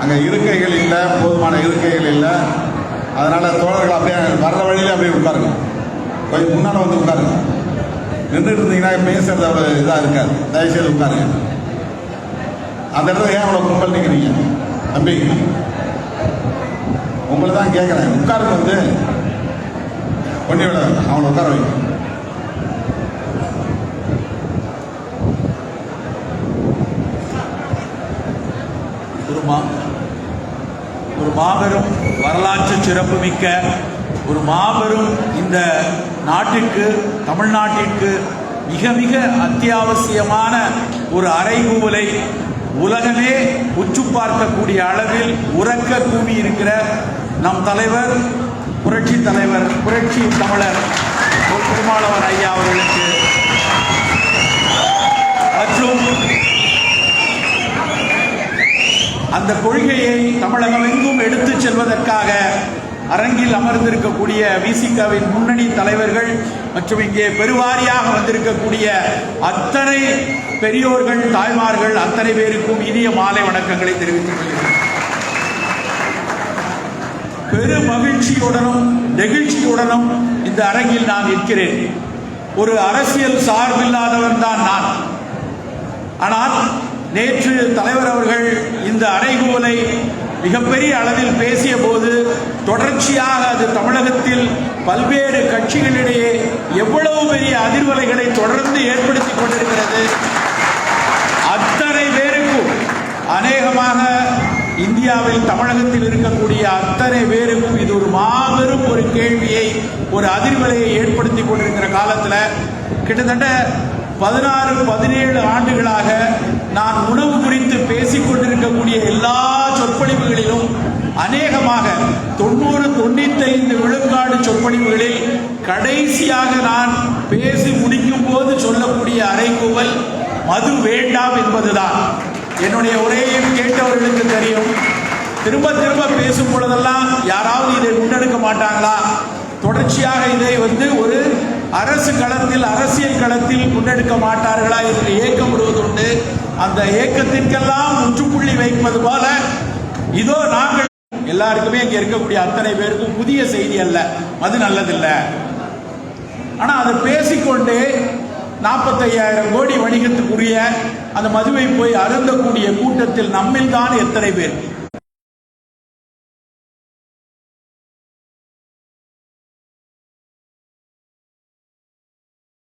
அங்கே இருக்கைகள் இல்லை, போதுமான இருக்கைகள் இல்லை. அதனால் தோழர்கள் அப்படியே வர்ற வழியில் அப்படியே உட்காருங்க, கொஞ்சம் முன்னால் வந்து உட்காருங்க. நின்றுட்டு இருந்தீங்கன்னா பேசுறது அவ்வளோ இதாக இருக்காது, தயவுசெய்து உட்காருங்க. அந்த இடத்துல ஏன் அவ்வளோ கும்பல் நிற்கிறீங்க தம்பி? உங்களை தான் கேட்குறேன், உட்காருங்க. வந்து கொண்டு விட அவனை உட்கார வைங்க. ஒரு மாபெரும் வரலாற்று சிறப்புமிக்க ஒரு மாபெரும் இந்த நாட்டிற்கு, தமிழ்நாட்டிற்கு மிக மிக அத்தியாவசியமான ஒரு அறைகூவலை உலகமே உற்று பார்க்கக்கூடிய அளவில் உறக்க கூடியிருக்கிற நம் தலைவர், புரட்சி தலைவர், புரட்சி தமிழர் திருமாவளவன் ஐயா அவர்களுக்கு மற்றும் அந்த கொள்கையை தமிழகம் எங்கும் எடுத்துச் செல்வதற்காக அரங்கில் அமர்ந்திருக்கக்கூடிய விசிகவின் முன்னணி தலைவர்கள் மற்றும் இங்கே பெருவாரியாக வந்திருக்கக்கூடிய அத்தனை பெரியோர்கள், தாய்மார்கள் அத்தனை பேருக்கும் இனிய மாலை வணக்கங்களை தெரிவித்துக் கொள்கிறேன். பெரு மகிழ்ச்சியுடனும் நெகிழ்ச்சியுடனும் இந்த அரங்கில் நான் இருக்கிறேன். ஒரு அரசியல் சார்பில்லாதவன் தான் நான். ஆனால் நேற்று தலைவர் அவர்கள் இந்த அறைகூவலை மிகப்பெரிய அளவில் பேசிய போது தொடர்ச்சியாக அது தமிழகத்தில் பல்வேறு கட்சிகளிடையே எவ்வளவு பெரிய அதிர்வலைகளை தொடர்ந்து ஏற்படுத்திக் கொண்டிருக்கிறது. அத்தனை பேருக்கும், அநேகமாக இந்தியாவில் தமிழகத்தில் இருக்கக்கூடிய அத்தனை பேருக்கும் இது ஒரு மாபெரும் ஒரு கேள்வியை, ஒரு அதிர்வலையை ஏற்படுத்தி கொண்டிருக்கிற காலத்தில் கிட்டத்தட்ட 16-17 ஆண்டுகளாக நான் உணவு குறித்து பேசிக் கொண்டிருக்கக்கூடிய எல்லா சொற்பொழிவுகளிலும் அநேகமாக 90-95 விழுக்காடு சொற்பொழிவுகளில் கடைசியாக நான் பேசி முடிக்கும் போது சொல்லக்கூடிய அறைகூவல் மது வேண்டாம் என்பதுதான். என்னுடைய உரையையும் கேட்டவர்களுக்கு தெரியும். திரும்ப திரும்ப பேசும் பொழுதெல்லாம் யாராவது இதை முன்னெடுக்க மாட்டாங்களா, தொடர்ச்சியாக இதை ஒரு அரசு களத்தில், அரசியல் களத்தில் முன்னெடுக்க மாட்டார்களா என்று ஏக்கம் விடுவதுண்டு. அந்த ஏக்கத்திற்கெல்லாம் முற்றுப்புள்ளி வைப்பது போல இதோ நாங்கள் எல்லாருக்குமே இங்கே இருக்கக்கூடிய அத்தனை பேருக்கும் புதிய செய்தி அல்ல, மது நல்லதில்லை. ஆனால் அதை பேசிக்கொண்டே 45,000 கோடி வணிகத்துக்குரிய அந்த மதுவை போய் அருந்தக்கூடிய கூட்டத்தில் நம்மில் தான் எத்தனை பேர்